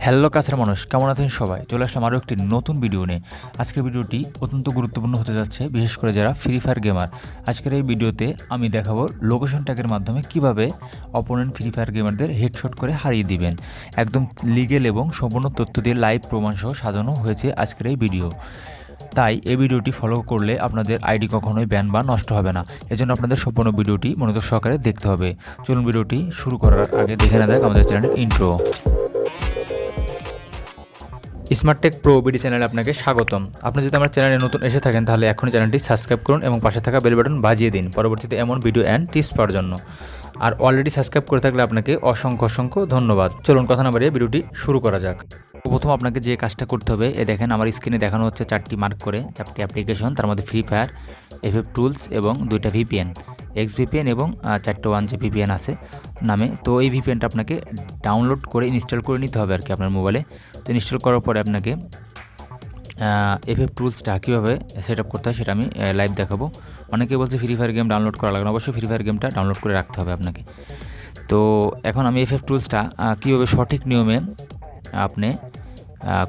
Hello কাছের মানুষ, কেমন আছেন সবাই? চলে আসলাম আরও একটি নতুন ভিডিও নিয়ে। আজকের ভিডিওটি অত্যন্ত গুরুত্বপূর্ণ হতে যাচ্ছে, বিশেষ করে যারা ফ্রি ফায়ার গেমার। আজকের এই ভিডিওতে আমি দেখাবো লোকেশন ট্যাগের মাধ্যমে কিভাবে অপোনেন্ট ফ্রি ফায়ার গেমারদের হেডশট করে হারিয়ে দিবেন। একদম লিগেল এবং সম্পূর্ণ তথ্য দিয়ে লাইভ প্রমাণসহ সাজানো হয়েছে আজকের এই ভিডিও। তাই এই ভিডিওটি ফলো করলে আপনাদের আইডি কখনোই ব্যান বা নষ্ট হবে না। এজন্য আপনাদের সম্পূর্ণ ভিডিওটি মনোযোগ সহকারে দেখতে হবে। চলুন ভিডিওটি শুরু করার আগে দেখে না দেখ আমাদের চ্যানেলের intro. Smart take pro BD চ্যানেলে আপনাকে স্বাগতম। আপনি যদি আমার চ্যানেলে নতুন এসে থাকেন তাহলে এখনই চ্যানেলটি সাবস্ক্রাইব করুন এবং পাশে থাকা বেল বাটন বাজিয়ে দিন পরবর্তীতে এমন ভিডিও অ্যান্ড টিপস পাওয়ার জন্য। আর অলরেডি সাবস্ক্রাইব করে থাকলে আপনাকে অসংখ্য ধন্যবাদ। চলুন কথা না বাড়িয়ে ভিডিওটি শুরু করা যাক। প্রথম আপনাকে যে কাজটা করতে হবে, দেখেন আমার স্ক্রিনে দেখানো হচ্ছে 4টি মার্ক করে 4টি অ্যাপ্লিকেশন, তার মধ্যে ফ্রি ফায়ার, এফএফ টুলস এবং 2টা ভিপিএন, এক্স ভিপিএন এবং 4টে 1G ভিপিএন আছে নামে। তো এই ভিপিএনটা আপনাকে ডাউনলোড করে ইনস্টল করে নিতে হবে আর কি আপনার মোবাইলে। তো ইনস্টল করার পরে আপনাকে এফএফ টুলসটা কীভাবে সেট আপ করতে হয় সেটা আমি লাইভ দেখাবো। অনেকে বলছে ফ্রি ফায়ার গেম ডাউনলোড করা লাগে না, অবশ্যই ফ্রি ফায়ার গেমটা ডাউনলোড করে রাখতে হবে আপনাকে। তো এখন আমি এফএফ টুলসটা কীভাবে সঠিক নিয়মে আপনি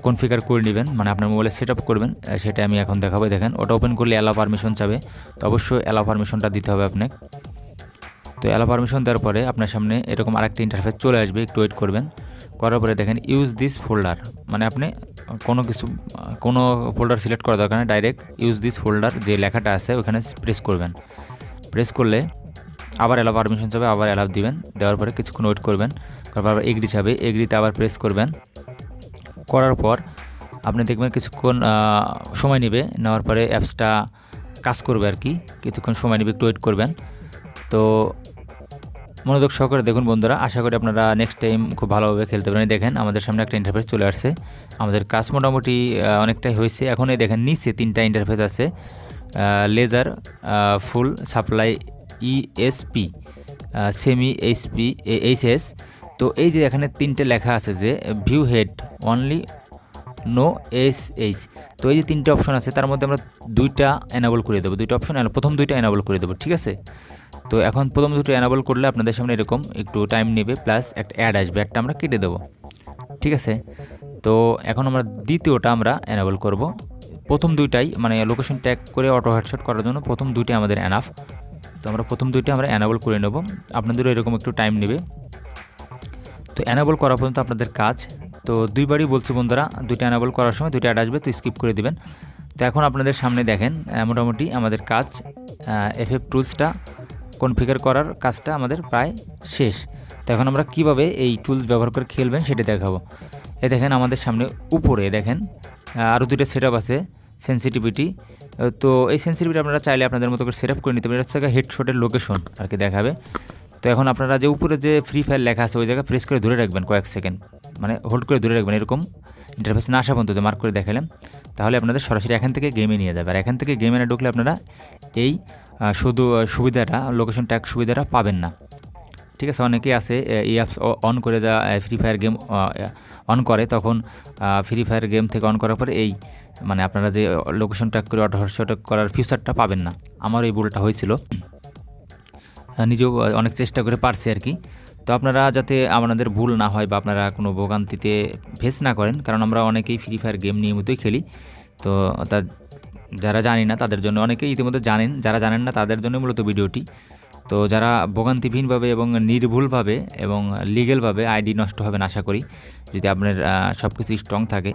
কনফিগার করে নেবেন, মানে আপনার মোবাইলে সেট আপ করবেন, সেটা আমি এখন দেখাবো। দেখেন ওটা ওপেন করলে অ্যালাউ পারমিশন চাবে, তো অবশ্যই অ্যালাউ পারমিশনটা দিতে হবে আপনাকে। তো অ্যালাউ পারমিশন দেওয়ার পরে আপনার সামনে এরকম আরেকটা ইন্টারফেস চলে আসবে, একটু ওয়েট করবেন। করার পরে দেখেন ইউজ দিস ফোল্ডার, মানে আপনি কোনো ফোল্ডার সিলেক্ট করা দরকার নেই, ডাইরেক্ট ইউজ দিস ফোল্ডার যে লেখাটা আছে ওখানে প্রেস করবেন। প্রেস করলে আবার অ্যালাউ পারমিশন চাবে, আবার অ্যালাউ দিবেন। দেওয়ার পরে কিছুক্ষণ ওয়েট করবেন, তারপর আবার এগ্রি চাবে, এগ্রিতে আবার প্রেস করবেন। করার পর আপনি দেখবেন কিছুক্ষণ সময় নেবে, নেওয়ার পরে অ্যাপসটা কাজ করবে আর কি, কিছুক্ষণ সময় নেবে, একটু ওয়েট করবেন। তো মনোযোগ সহকারে দেখুন বন্ধুরা, আশা করি আপনারা নেক্সট টাইম খুব ভালোভাবে খেলতে পারেন। দেখেন আমাদের সামনে একটা ইন্টারফেস চলে আসছে, আমাদের কাজ মোটামুটি অনেকটাই হয়েছে। এখন এই দেখেন নিচে 3টা ইন্টারফেস আছে, laser, full supply, ESP, semi HP, HS. তো এই যে এখানে 3টে লেখা আছে যে view head only no SH. তো এই যে 3টে অপশন আছে, তার মধ্যে আমরা 2টা এনাবল করে দেবো, 2টা অপশন প্রথম 2টা এনাবল করে দেবো, ঠিক আছে। তো এখন প্রথম 2টো এনাবল করলে আপনাদের সামনে এরকম একটু টাইম নেবে, প্লাস একটা অ্যাড আসবে, অ্যাডটা আমরা কেটে দেবো, ঠিক আছে। তো এখন আমরা দ্বিতীয়টা আমরা এনাবল করব। প্রথম 2টাই মানে লোকেশন ট্যাগ করে অটো হেডশট করার জন্য প্রথম 2টাই আমাদের এনাফ। তো আমরা প্রথম 2টা আমরা এনাবল করে নেব, আপনাদেরও এরকম একটু টাইম নেবে। তো এনাবল করা পর্যন্ত আপনাদের কাজ। তো দুইবারই বলছি বন্ধুরা, 2টা এনাবল করার সময় 2টা অ্যাড আসবে, তো স্কিপ করে দিবেন। তো এখন আপনাদের সামনে দেখেন মোটামুটি আমাদের কাজ, এফএফ টুলসটা কনফিগার করার কাজটা আমাদের প্রায় শেষ। তো এখন আমরা কিভাবে এই টুলস ব্যবহার করে খেলবেন সেটা দেখাবো। দেখেন আমাদের সামনে উপরে দেখেন আরও 2টা সেট আপ আছে, সেন্সিটিভিটি। তো এই সেন্সিটিভিটি আপনারা চাইলে আপনাদের মতো করে সেট আপ করে নিতে পারেন। হচ্ছে হেডশটের লোকেশন আর কি দেখাবে। তো এখন আপনারা যে উপরে যে ফ্রি ফায়ার লেখা আছে ওই জায়গায় প্রেস করে ধরে রাখবেন কয়েক সেকেন্ড, মানে হোল্ড করে ধরে রাখবেন, এরকম ইন্টারফেস না আসা পর্যন্ত মার্ক করে দেখালাম। তাহলে আপনাদের সরাসরি এখান থেকে গেমে নিয়ে যাবে, আর এখান থেকে গেমে না ঢুকলে আপনারা এই শুধু সুবিধাটা, লোকেশন ট্যাগ সুবিধাটা পাবেন না, ঠিক আছে। অনেকেই আছে এই অ্যাপস অন করে যা ফ্রি ফায়ার গেম অন করে, তখন ফ্রি ফায়ার গেম থেকে অন করার পরে এই মানে আপনারা যে লোকেশন ট্যাগ করে অটো হেডশট করার ফিচারটা পাবেন না। আমার এই ভুলটা হয়েছিল, নিজেও অনেক চেষ্টা করে পারছি আর কি। তো আপনারা যাতে আপনাদের ভুল না হয় বা আপনারা কোনো ভোগান্তিতে ফেস না করেন, কারণ আমরা অনেকেই ফ্রি ফায়ার গেম নিয়মিতই খেলি। তো যারা জানি না তাদের জন্য, অনেকেই ইতিমধ্যে জানেন, যারা জানেন না তাদের জন্য মূলত ভিডিওটি। তো যারা ভোগান্তিহীনভাবে এবং নির্ভুলভাবে এবং লিগেলভাবে আইডি নষ্ট হবে না আশা করি, যদি আপনার সব কিছু স্ট্রং থাকে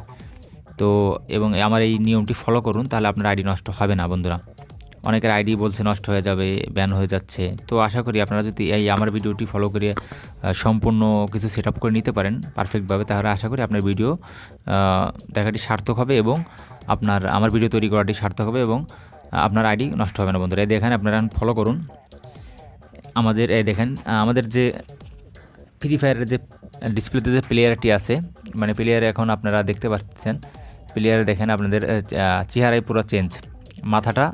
তো, এবং আমার এই নিয়মটি ফলো করুন, তাহলে আপনার আইডি নষ্ট হবে না বন্ধুরা। অনেকের আইডি বলছে নষ্ট হয়ে যাবে, ব্যান হয়ে যাচ্ছে। তো আশা করি আপনারা যদি এই আমার ভিডিওটি ফলো করে সম্পূর্ণ কিছু সেট আপ করে নিতে পারেন পারফেক্টভাবে, তাহলে আশা করি আপনার ভিডিও দেখাটি সার্থক হবে এবং আমার ভিডিও তৈরি করাটি সার্থক হবে এবং আপনার আইডি নষ্ট হবে না বন্ধুরা। এই দেখেন আপনারা ফলো করুন আমাদের, এই দেখেন আমাদের যে ফ্রি ফায়ারের যে ডিসপ্লেতে যে প্লেয়ারটি আছে, মানে প্লেয়ারে এখন আপনারা দেখতে পাচ্ছেন, প্লেয়ারে দেখেন আপনাদের চেহারায় পুরো চেঞ্জ, মাথাটা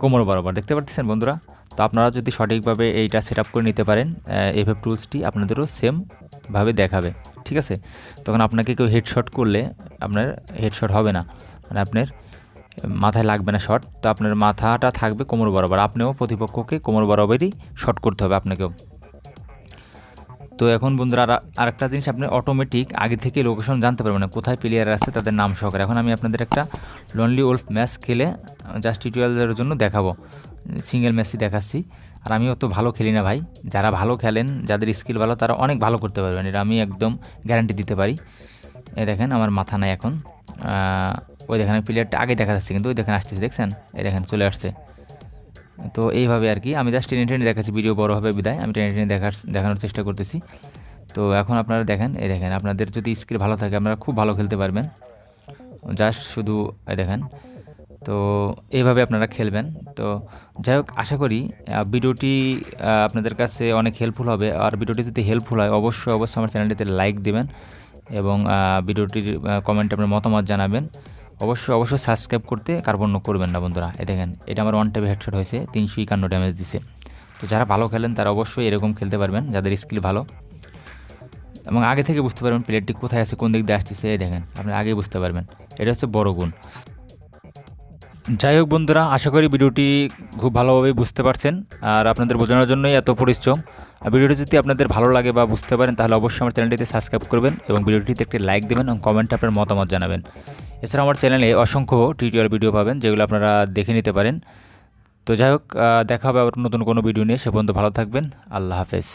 কোমর বরাবর দেখতে পাচ্ছেন বন্ধুরা। তো আপনারা যদি সঠিকভাবে এইটা সেট আপ করে নিতে পারেন, এফএফ টুলসটি আপনাদেরও সেমভাবে দেখাবে, ঠিক আছে। তখন আপনাকে কেউ হেডশট করলে আপনার হেডশট হবে না, মানে আপনার মাথায় লাগবে না শট। তো আপনার মাথাটা থাকবে কোমর বরাবর, আপনিও প্রতিপক্ষকে কোমর বরাবরই শট করতে হবে আপনাকেও। তো এখন বন্ধুরা আরেকটা জিনিস, আপনি অটোমেটিক আগে থেকে লোকেশন জানতে পারবেন না, কোথায় প্লেয়ার আছে তাদের নাম সহকারে। এখন আমি আপনাদের একটা লনলি ওল্ফ ম্যাচ খেলে জাস্ট টিউটোরিয়ালের জন্য দেখাবো, সিঙ্গেল ম্যাচই দেখাচ্ছি। আর আমি অত ভালো খেলি না ভাই, যারা ভালো খেলেন, যাদের স্কিল ভালো, তারা অনেক ভালো করতে পারবেন, এটা আমি একদম গ্যারান্টি দিতে পারি। এই দেখেন আমার মাথা নাই এখন, ওই দেখেন প্লেয়ারটা আগে দেখা যাচ্ছে, কিন্তু ওই দেখেন আসতেছে, দেখছেন, এই দেখেন চলে আসছে। তো এইভাবে আর কি, আমি জাস্ট টেনে টেনে দেখাচ্ছি, ভিডিও বড় হবে বিদায় আমি টেনে টেনে দেখানোর চেষ্টা করতেছি। তো এখন আপনারা দেখেন, এই দেখেন আপনাদের যদি স্কিল ভালো থাকে আপনারা খুব ভালো খেলতে পারবেন, জাস্ট শুধু এই দেখেন। তো এইভাবে আপনারা খেলবেন। তো যাই হোক, আশা করি ভিডিওটি আপনাদের কাছে অনেক হেল্পফুল হবে। আর ভিডিওটি যদি হেল্পফুল হয় অবশ্যই অবশ্যই আমার চ্যানেলটিতে লাইক দেবেন এবং ভিডিওটির কমেন্টে আপনার মতামত জানাবেন। অবশ্যই অবশ্যই সাবস্ক্রাইব করতে কার্পণ্য করবেন না বন্ধুরা। এই দেখেন, এটা আমার ওয়ান টাইপে হেডশট হয়েছে, 351 ড্যামেজ দিছে। তো যারা ভালো খেলেন তারা অবশ্যই এরকম খেলতে পারবেন, যাদের স্কিল ভালো, এবং আগে থেকে বুঝতে পারবেন প্লেয়ারটি কোথায় আছে, কোন দিক দিয়ে আসতেছে। এই দেখেন, আপনি আগেই বুঝতে পারবেন, এটা হচ্ছে বড় গুণ। যাই হোক বন্ধুরা, আশা করি ভিডিওটি খুব ভালোভাবে বুঝতে পারছেন, আর আপনাদের বোঝানোর জন্যই এত পরিশ্রম। আর ভিডিওটি যদি আপনাদের ভালো লাগে বা বুঝতে পারেন তাহলে অবশ্যই আমার চ্যানেলটিতে সাবস্ক্রাইব করবেন এবং ভিডিওটিতে একটি লাইক দেবেন এবং কমেন্টে আপনার মতামত জানাবেন। এছাড়া আমার চ্যানেলে অসংখ্য টিউটোরিয়াল ভিডিও পাবেন, যেগুলো আপনারা দেখে নিতে পারেন। তো যাই হোক, দেখা হবে আবার নতুন কোনো ভিডিও নিয়ে। সে পর্যন্ত ভালো থাকবেন। আল্লাহ হাফেজ।